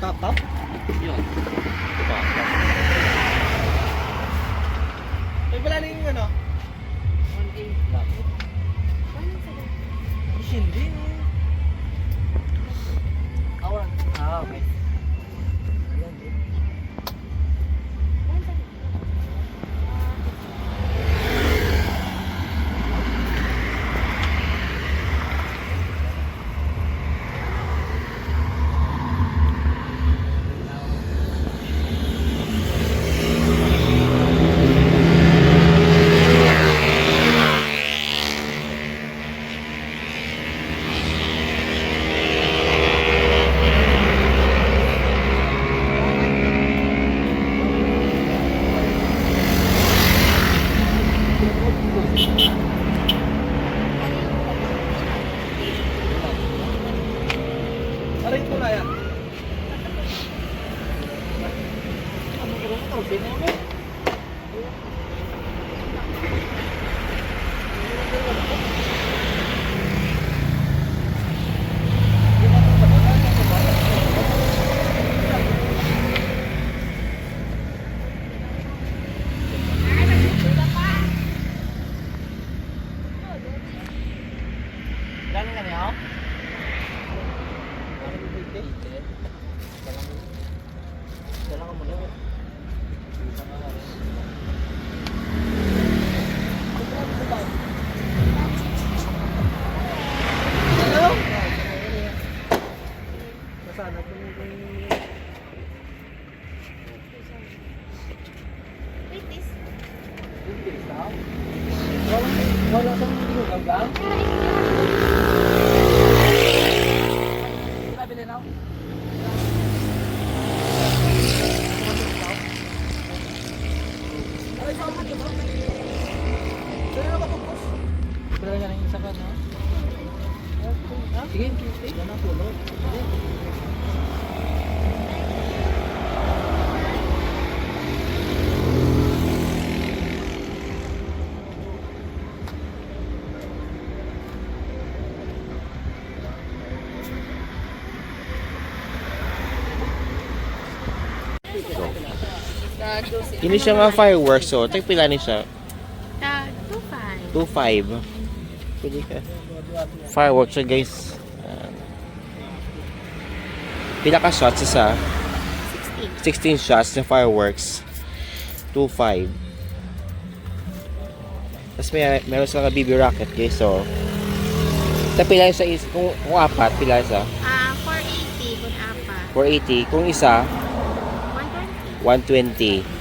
Top? Yun. May wala na yung ano? 1A lang. Hindi. Okay. Aray ko na yan. Galing kami ako? Dalang ka muna. Ano? Nasaan na kung Wala sa mga ganggang? Nabili na ako? Aray, saan mo dito? Saan na matupos? Bala ka ng isa ka na? Sige, yan ang puno. Ini siya nga fireworks, so tagpila ni siya. 2.5. 2.5. Pwede ka. Fireworks siya, guys. Pila ka shots isa? 16. 16 shots na fireworks. 2.5. Tapos meron sila nga BB rocket, guys. So, pila sa is kung apat, pila sa? 480 kung apat. 480. Kung isa, 120. 120.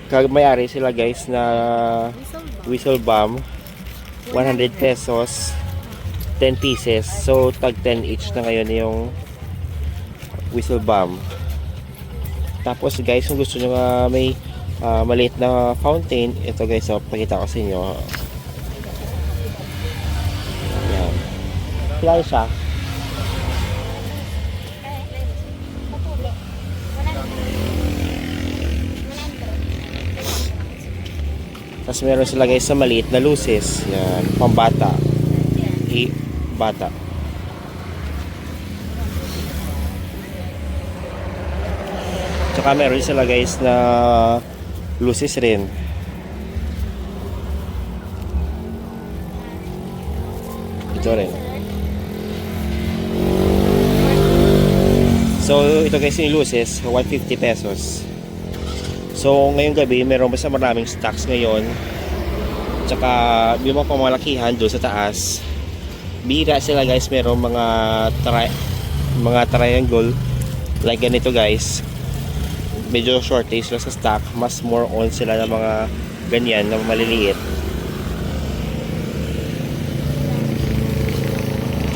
Kag may-ari sila, guys, na whistle bomb. 100 pesos. 10 pieces. So, tag 10 each na ngayon yung whistle bomb. Tapos, guys, kung gusto nyo nga may maliit na fountain, ito, guys, so, pakita ko sa inyo. Ayan. Kailan siya? Tapos meron sila, guys, sa maliit na luces. Yan, pambata. Bata. Tsaka meron sila, guys, na luces rin. Ito rin. So, ito, guys, yung luces, 150 pesos. So, ngayong gabi, meron basta maraming stocks ngayon. Tsaka, yung mga pamalakihan doon sa taas. Bira sila, guys, meron mga triangle. Like ganito, guys. Medyo shortage lang sa stock. Mas more on sila ng mga ganyan na maliliit.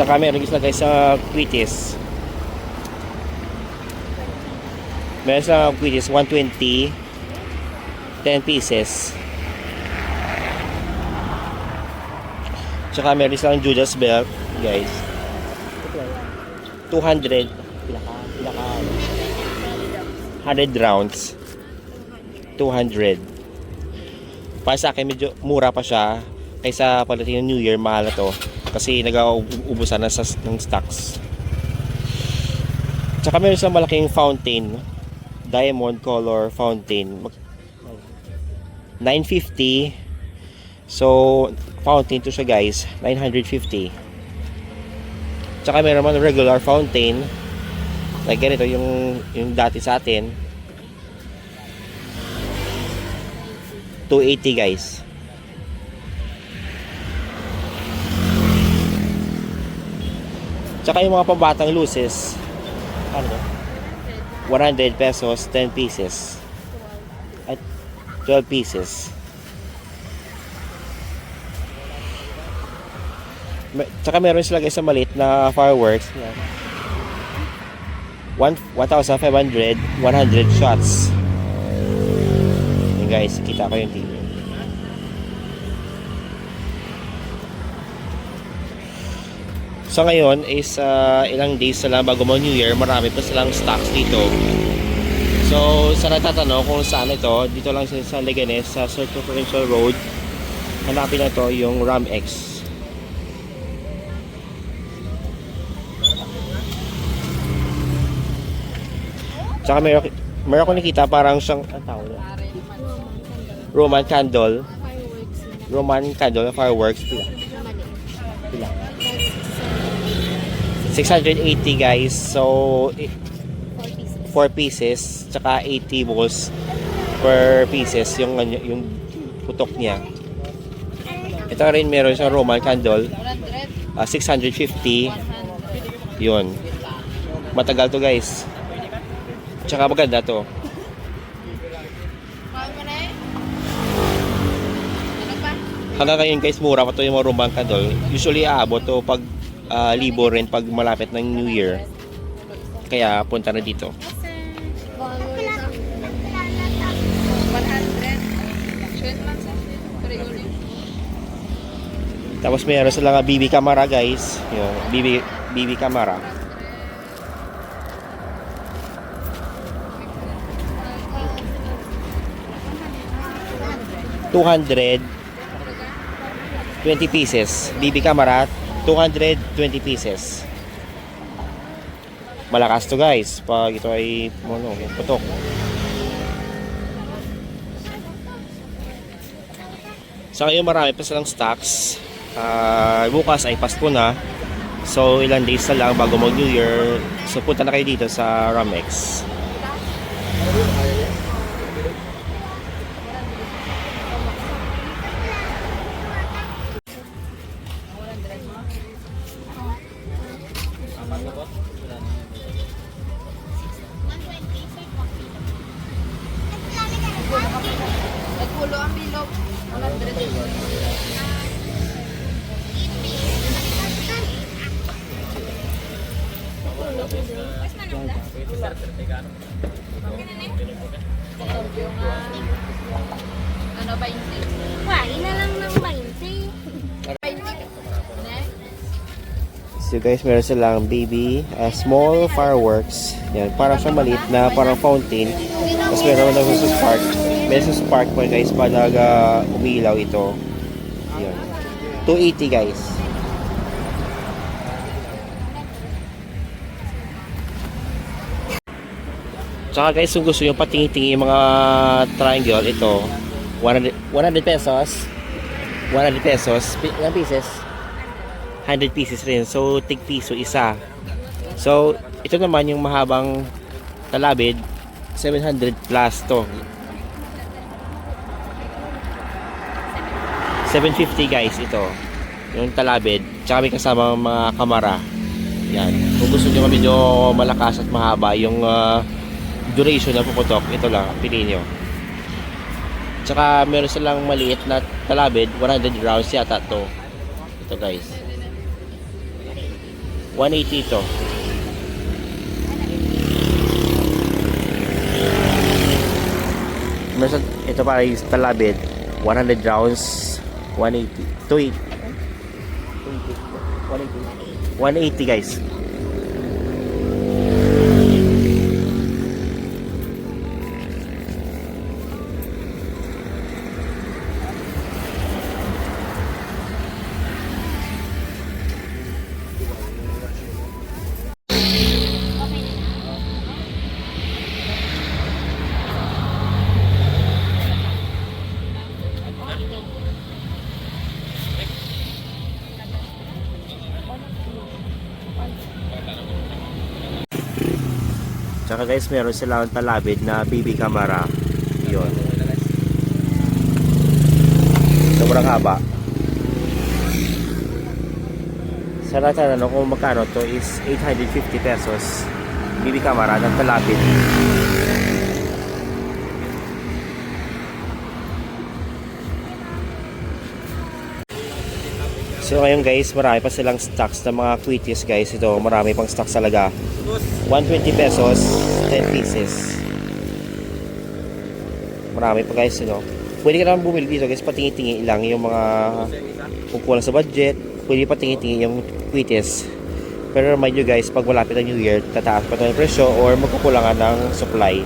Tsaka meron sila, guys, sa Quitis. Meron sa Quitis, 120. 10 pieces. Tsaka meron silang Judas belt, guys. 200. Pinaka 100 rounds. 200. Para sa akin, medyo mura pa siya. Kaysa pagdating ng New Year, mahal na to. Kasi nag-uubusan ng stocks. Tsaka meron sa malaking fountain. Diamond color fountain. 950. So, fountain to siya guys. 950. Tsaka meron naman regular fountain. Like ganito yung dati sa atin. 280 guys. Tsaka yung mga pambatang luces. Ano ba? 100 pesos, 10 pieces. At 12 pieces. Tsaka meron sila guys sa maliit na fireworks. 1,500, 100 shots. Yan guys, kita ko yung TV. So ngayon is ilang days na lang bago mo New Year, marami pa silang stocks dito. So sa nagtatanong kung saan ito, dito lang sa Leganes sa Circumferential Road. Hanapin na to yung Ram X. Tsaka meron ko nakita parang siyang ang tawag na? Roman candle. Roman candle na fireworks. Pila? 680 guys. So 4 pieces tsaka 80 balls per pieces yung putok niya. Ito rin meron sa Roman candle. 650. Yun. Matagal to guys. Tsaka maganda to. Hanggang ngayon guys, mura pa to yung mga Roman candle. Usually aabot to pag libo rin pag malapit ng New Year. Kaya punta na dito. 100. Tapos mayroon sila nga BB camera guys. Yung BB camera. $220 pieces. BB camera, 220 pieces. Malakas to guys pag ito ay putok. So ngayon marami pa silang stocks. Bukas ay Pasko na. So ilang days na lang bago mag New Year. So punta na kayo dito sa Ramex. Nagpulo ang bilog. 100. Ano ba yung Kuhain na lang ng 20. 20. So guys, meron silang baby, small fireworks. Yan, parang siyang maliit na parang fountain. Tapos meron na sa spark. Meron sa spark po guys, pag umilaw ito. Yan. 280 guys. Tsaka guys, kung gusto nyo patingi-tingi yung mga triangle, ito 100 pesos. 100 pesos. Ilang pieces? 100 pieces rin. So, tig piso isa. So, ito naman yung mahabang talabid. 700 plus to. 750 guys ito. Yung talabid. Tsaka may kasama mga kamera. Yan. Kung gusto nyo medyo malakas at mahaba yung duration na puputok, ito lang. Piliin nyo. Tsaka meron silang maliit na talabid. 100 rounds yata to. Ito guys. 180 ito. Ito para yung talabid. 100 rounds. 180. 280. 180 guys. Tsaka guys, meron silang talabid na BB camera. Yun. Sobrang haba. Sa natanong kung magkano to is 850 pesos. BB camera ng talabid. So ngayon guys, marami pa silang stocks ng mga quitties guys. Ito, marami pang stocks talaga. 120 pesos, 10 pieces. Marami pa guys, you know. Pwede ka naman bumili dito guys, patingi-tingi lang yung mga kung kulang sa budget. Pwede patingi-tingi yung quitties. Pero remind nyo guys, pag malapit ang New Year, tataas pa ito ng presyo or magkukulangan ng supply.